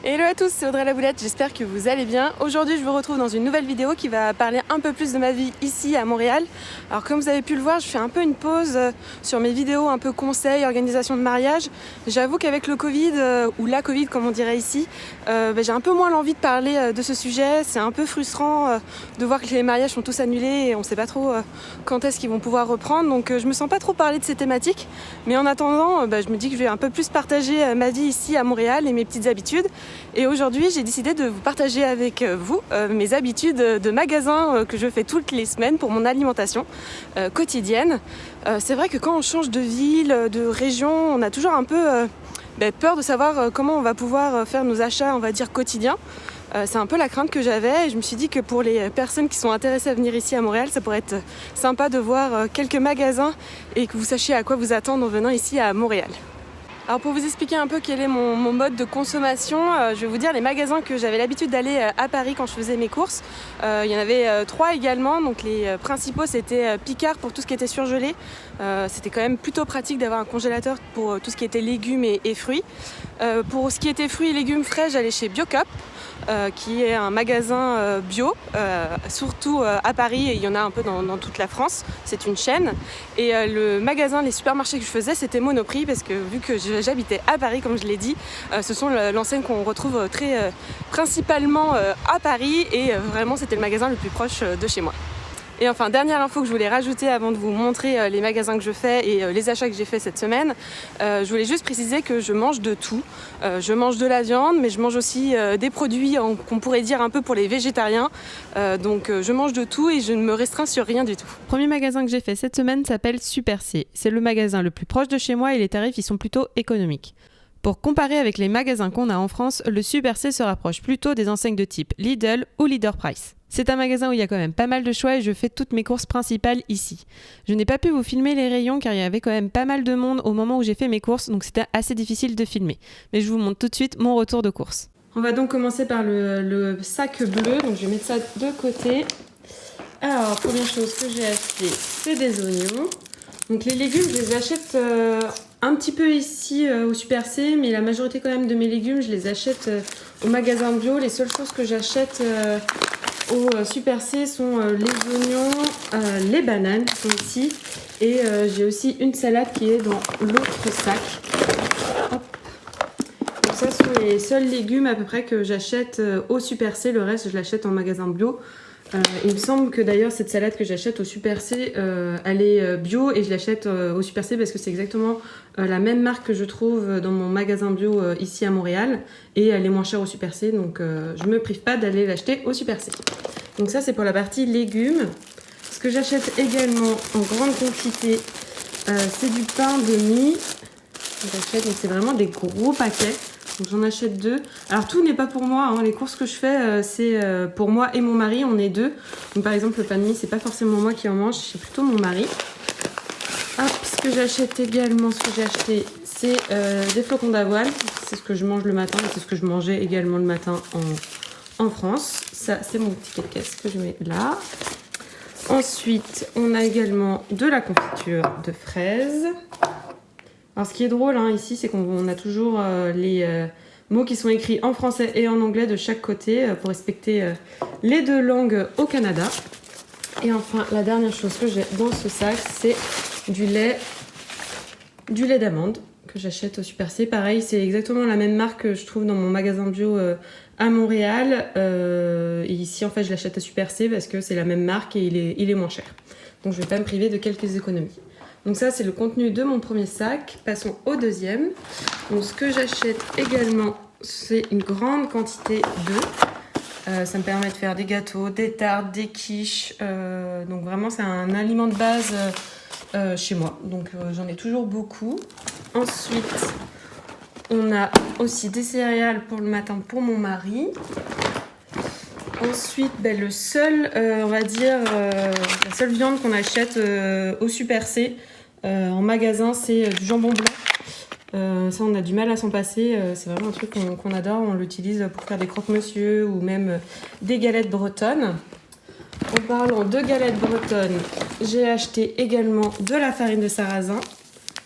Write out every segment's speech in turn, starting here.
Hello à tous, c'est Audrey Laboulette, j'espère que vous allez bien. Aujourd'hui je vous retrouve dans une nouvelle vidéo qui va parler un peu plus de ma vie ici à Montréal. Alors comme vous avez pu le voir, je fais un peu une pause sur mes vidéos un peu conseils, organisation de mariage. J'avoue qu'avec le Covid, ou la Covid comme on dirait ici, j'ai un peu moins l'envie de parler de ce sujet. C'est un peu frustrant de voir que les mariages sont tous annulés et on ne sait pas trop quand est-ce qu'ils vont pouvoir reprendre. Donc je me sens pas trop parler de ces thématiques. Mais en attendant, je me dis que je vais un peu plus partager ma vie ici à Montréal et mes petites habitudes. Et aujourd'hui, j'ai décidé de vous partager avec vous mes habitudes de magasin que je fais toutes les semaines pour mon alimentation quotidienne. C'est vrai que quand on change de ville, de région, on a toujours un peu peur de savoir comment on va pouvoir faire nos achats, on va dire, quotidiens. C'est un peu la crainte que j'avais et je me suis dit que pour les personnes qui sont intéressées à venir ici à Montréal, ça pourrait être sympa de voir quelques magasins et que vous sachiez à quoi vous attendre en venant ici à Montréal. Alors pour vous expliquer un peu quel est mon mode de consommation, je vais vous dire les magasins que j'avais l'habitude d'aller à Paris quand je faisais mes courses. Il y en avait 3 également, donc les principaux c'était Picard pour tout ce qui était surgelé. C'était quand même plutôt pratique d'avoir un congélateur pour tout ce qui était légumes et fruits. Pour ce qui était fruits et légumes frais, j'allais chez Biocop. Qui est un magasin bio, surtout à Paris, et il y en a un peu dans toute la France, c'est une chaîne. Et le magasin, les supermarchés que je faisais, c'était Monoprix, parce que vu que j'habitais à Paris, comme je l'ai dit, ce sont l'enseigne qu'on retrouve très principalement à Paris, et vraiment c'était le magasin le plus proche de chez moi. Et enfin, dernière info que je voulais rajouter avant de vous montrer les magasins que je fais et les achats que j'ai fait cette semaine, je voulais juste préciser que je mange de tout. Je mange de la viande, mais je mange aussi des produits qu'on pourrait dire un peu pour les végétariens. Donc je mange de tout et je ne me restreins sur rien du tout. Le premier magasin que j'ai fait cette semaine s'appelle Super C. C'est le magasin le plus proche de chez moi et les tarifs ils sont plutôt économiques. Pour comparer avec les magasins qu'on a en France, le Super C se rapproche plutôt des enseignes de type Lidl ou Leader Price. C'est un magasin où il y a quand même pas mal de choix et je fais toutes mes courses principales ici. Je n'ai pas pu vous filmer les rayons car il y avait quand même pas mal de monde au moment où j'ai fait mes courses, donc c'était assez difficile de filmer. Mais je vous montre tout de suite mon retour de course. On va donc commencer par le sac bleu, donc je vais mettre ça de côté. Alors, première chose que j'ai acheté, c'est des oignons. Donc les légumes, je les achète un petit peu ici au Super C, mais la majorité quand même de mes légumes, je les achète au magasin bio. Les seules choses que j'achète au Super C sont les oignons, les bananes qui sont ici, et j'ai aussi une salade qui est dans l'autre sac. Hop. Donc ça sont les seuls légumes à peu près que j'achète au Super C, le reste je l'achète en magasin bio. Il me semble que d'ailleurs cette salade que j'achète au Super C, elle est bio et je l'achète au Super C parce que c'est exactement la même marque que je trouve dans mon magasin bio ici à Montréal et elle est moins chère au Super C, donc je me prive pas d'aller l'acheter au Super C. Donc ça c'est pour la partie légumes. Ce que j'achète également en grande quantité, c'est du pain de mie. J'achète, mais c'est vraiment des gros paquets. Donc j'en achète 2. Alors tout n'est pas pour moi, hein. Les courses que je fais, c'est pour moi et mon mari, on est 2. Donc par exemple le pain de mie, c'est pas forcément moi qui en mange, c'est plutôt mon mari. Hop, ce que j'achète également, ce que j'ai acheté, c'est des flocons d'avoine. C'est ce que je mange le matin, c'est ce que je mangeais également le matin en France. Ça, c'est mon ticket de caisse que je mets là. Ensuite, on a également de la confiture de fraises. Alors ce qui est drôle ici, c'est qu'on a toujours les mots qui sont écrits en français et en anglais de chaque côté pour respecter les deux langues au Canada. Et enfin, la dernière chose que j'ai dans ce sac, c'est du lait d'amande que j'achète au Super C. Pareil, c'est exactement la même marque que je trouve dans mon magasin bio à Montréal. Et ici, en fait, je l'achète au Super C parce que c'est la même marque et il est moins cher. Donc je ne vais pas me priver de quelques économies. Donc ça, c'est le contenu de mon premier sac. Passons au deuxième. Donc ce que j'achète également, c'est une grande quantité d'œufs. Ça me permet de faire des gâteaux, des tartes, des quiches. Donc vraiment, c'est un aliment de base chez moi. Donc j'en ai toujours beaucoup. Ensuite, on a aussi des céréales pour le matin pour mon mari. Ensuite, on va dire, la seule viande qu'on achète au Super C en magasin, c'est du jambon blanc. Ça, on a du mal à s'en passer. C'est vraiment un truc qu'on adore. On l'utilise pour faire des croque-monsieur ou même des galettes bretonnes. En parlant de galettes bretonnes, j'ai acheté également de la farine de sarrasin.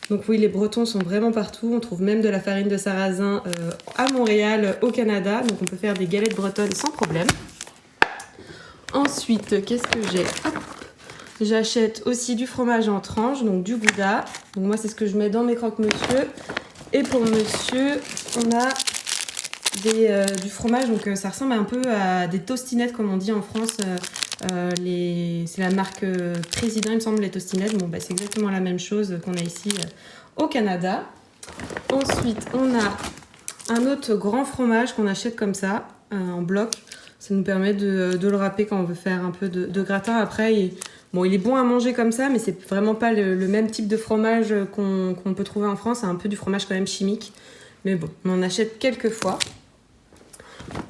Donc oui, les Bretons sont vraiment partout. On trouve même de la farine de sarrasin à Montréal, au Canada. Donc on peut faire des galettes bretonnes sans problème. Ensuite, qu'est-ce que j'ai? J'achète aussi du fromage en tranches, donc du Gouda. Donc moi, c'est ce que je mets dans mes croque-monsieur. Et pour monsieur, on a du fromage. Donc ça ressemble un peu à des tostinettes, comme on dit en France. C'est la marque Président, il me semble, les tostinettes. Bon, c'est exactement la même chose qu'on a ici au Canada. Ensuite, on a un autre grand fromage qu'on achète comme ça, en bloc. Ça nous permet de le râper quand on veut faire un peu de gratin. Après, il est bon à manger comme ça, mais c'est vraiment pas le même type de fromage qu'on peut trouver en France. C'est un peu du fromage quand même chimique. Mais bon, on en achète quelques fois.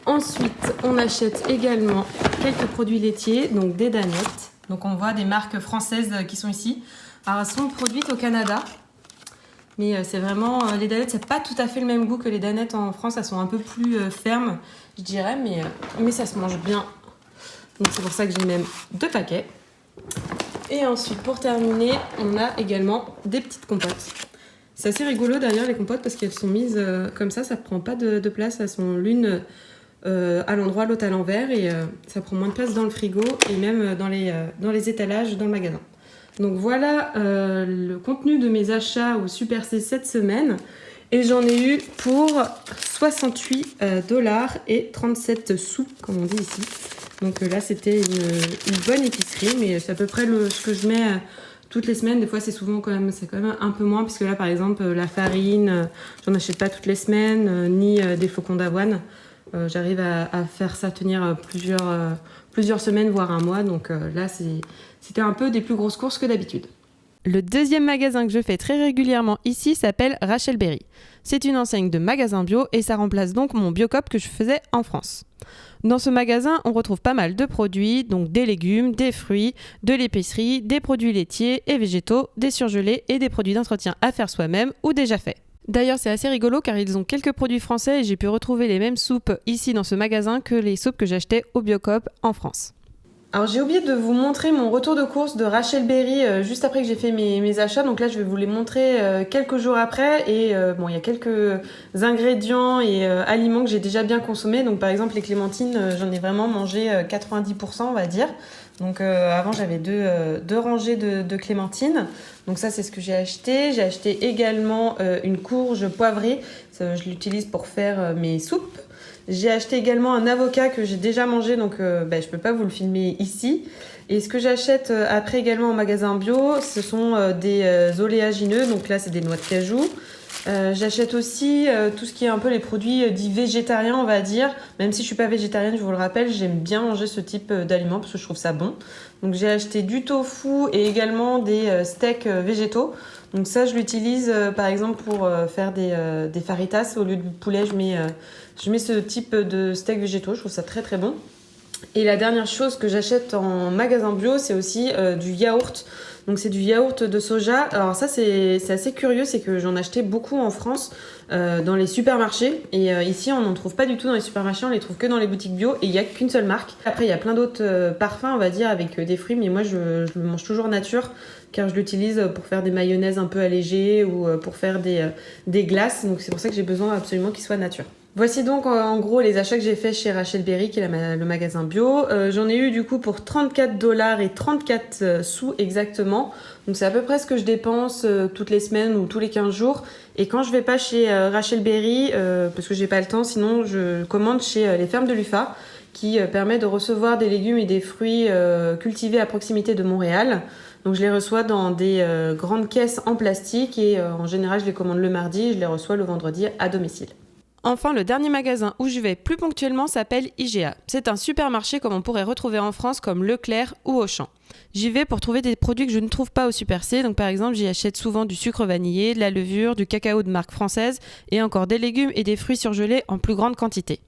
Ensuite, on achète également quelques produits laitiers, donc des danettes. Donc on voit des marques françaises qui sont ici. Alors elles sont produites au Canada. Mais c'est vraiment, les danettes, c'est pas tout à fait le même goût que les danettes en France. Elles sont un peu plus fermes, je dirais, mais ça se mange bien. Donc c'est pour ça que j'ai même 2 paquets. Et ensuite, pour terminer, on a également des petites compotes. C'est assez rigolo d'ailleurs les compotes parce qu'elles sont mises comme ça prend pas de place. Elles sont l'une à l'endroit, l'autre à l'envers et ça prend moins de place dans le frigo et même dans les étalages dans le magasin. Donc voilà le contenu de mes achats au Super C cette semaine. Et j'en ai eu pour 68 $ et 37 sous, comme on dit ici. Donc là, c'était une bonne épicerie, mais c'est à peu près ce que je mets toutes les semaines. Des fois, c'est quand même un peu moins, puisque là, par exemple, la farine, j'en achète pas toutes les semaines, ni des flocons d'avoine. J'arrive à faire ça tenir plusieurs semaines, voire un mois. Donc là, c'était un peu des plus grosses courses que d'habitude. Le deuxième magasin que je fais très régulièrement ici s'appelle Rachel Berry. C'est une enseigne de magasin bio et ça remplace donc mon Biocop que je faisais en France. Dans ce magasin, on retrouve pas mal de produits, donc des légumes, des fruits, de l'épicerie, des produits laitiers et végétaux, des surgelés et des produits d'entretien à faire soi-même ou déjà faits. D'ailleurs, c'est assez rigolo car ils ont quelques produits français et j'ai pu retrouver les mêmes soupes ici dans ce magasin que les soupes que j'achetais au Biocop en France. Alors j'ai oublié de vous montrer mon retour de course de Rachel Berry juste après que j'ai fait mes achats. Donc là je vais vous les montrer quelques jours après. Et il y a quelques ingrédients et aliments que j'ai déjà bien consommés. Donc par exemple les clémentines, j'en ai vraiment mangé 90% on va dire. Donc avant j'avais deux rangées de clémentines. Donc ça c'est ce que j'ai acheté. J'ai acheté également une courge poivrée. Ça, je l'utilise pour faire mes soupes. J'ai acheté également un avocat que j'ai déjà mangé, donc je peux pas vous le filmer ici. Et ce que j'achète après également au magasin bio, ce sont des oléagineux, donc là c'est des noix de cajou. J'achète aussi tout ce qui est un peu les produits dits végétariens, on va dire. Même si je suis pas végétarienne, je vous le rappelle, j'aime bien manger ce type d'aliments parce que je trouve ça bon. Donc j'ai acheté du tofu et également des steaks végétaux. Donc ça, je l'utilise par exemple pour faire des fajitas. Au lieu du poulet, je mets ce type de steak végétaux. Je trouve ça très très bon. Et la dernière chose que j'achète en magasin bio, c'est aussi du yaourt. Donc c'est du yaourt de soja. Alors ça c'est assez curieux, c'est que j'en achetais beaucoup en France dans les supermarchés. Et ici on n'en trouve pas du tout dans les supermarchés, on les trouve que dans les boutiques bio et il n'y a qu'une seule marque. Après il y a plein d'autres parfums on va dire avec des fruits, mais moi je le mange toujours nature car je l'utilise pour faire des mayonnaises un peu allégées ou pour faire des glaces. Donc c'est pour ça que j'ai besoin absolument qu'il soit nature. Voici donc en gros les achats que j'ai fait chez Rachel Berry, qui est le magasin bio. J'en ai eu du coup pour 34 $ et 34 sous exactement. Donc c'est à peu près ce que je dépense toutes les semaines ou tous les 15 jours. Et quand je vais pas chez Rachel Berry, parce que j'ai pas le temps, sinon je commande chez les fermes de l'UFA, qui permet de recevoir des légumes et des fruits cultivés à proximité de Montréal. Donc je les reçois dans des grandes caisses en plastique et en général je les commande le mardi et je les reçois le vendredi à domicile. Enfin, le dernier magasin où je vais plus ponctuellement s'appelle IGA. C'est un supermarché comme on pourrait retrouver en France comme Leclerc ou Auchan. J'y vais pour trouver des produits que je ne trouve pas au Super C. Donc par exemple, j'y achète souvent du sucre vanillé, de la levure, du cacao de marque française et encore des légumes et des fruits surgelés en plus grande quantité.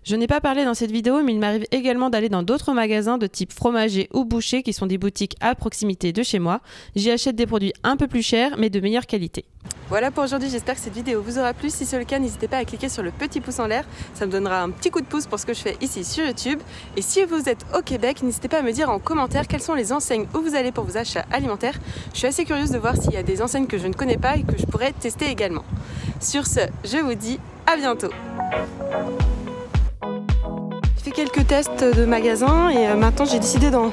Je n'ai pas parlé dans cette vidéo, mais il m'arrive également d'aller dans d'autres magasins de type fromager ou boucher qui sont des boutiques à proximité de chez moi. J'y achète des produits un peu plus chers mais de meilleure qualité. Voilà pour aujourd'hui, j'espère que cette vidéo vous aura plu. Si c'est le cas, n'hésitez pas à cliquer sur le petit pouce en l'air. Ça me donnera un petit coup de pouce pour ce que je fais ici sur YouTube. Et si vous êtes au Québec, n'hésitez pas à me dire en commentaire quels sont les enseignes où vous allez pour vos achats alimentaires. Je suis assez curieuse de voir s'il y a des enseignes que je ne connais pas et que je pourrais tester également. Sur ce, je vous dis à bientôt. J'ai fait quelques tests de magasins et maintenant j'ai décidé d'en...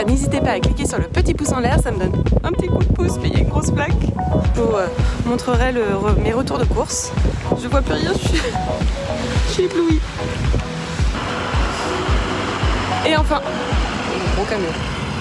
N'hésitez pas à cliquer sur le petit pouce en l'air, ça me donne un petit coup de pouce, mais il y a une grosse plaque. Je vous montrerai mes retours de course. Je vois plus rien, je suis éblouie. Et enfin, gros camion.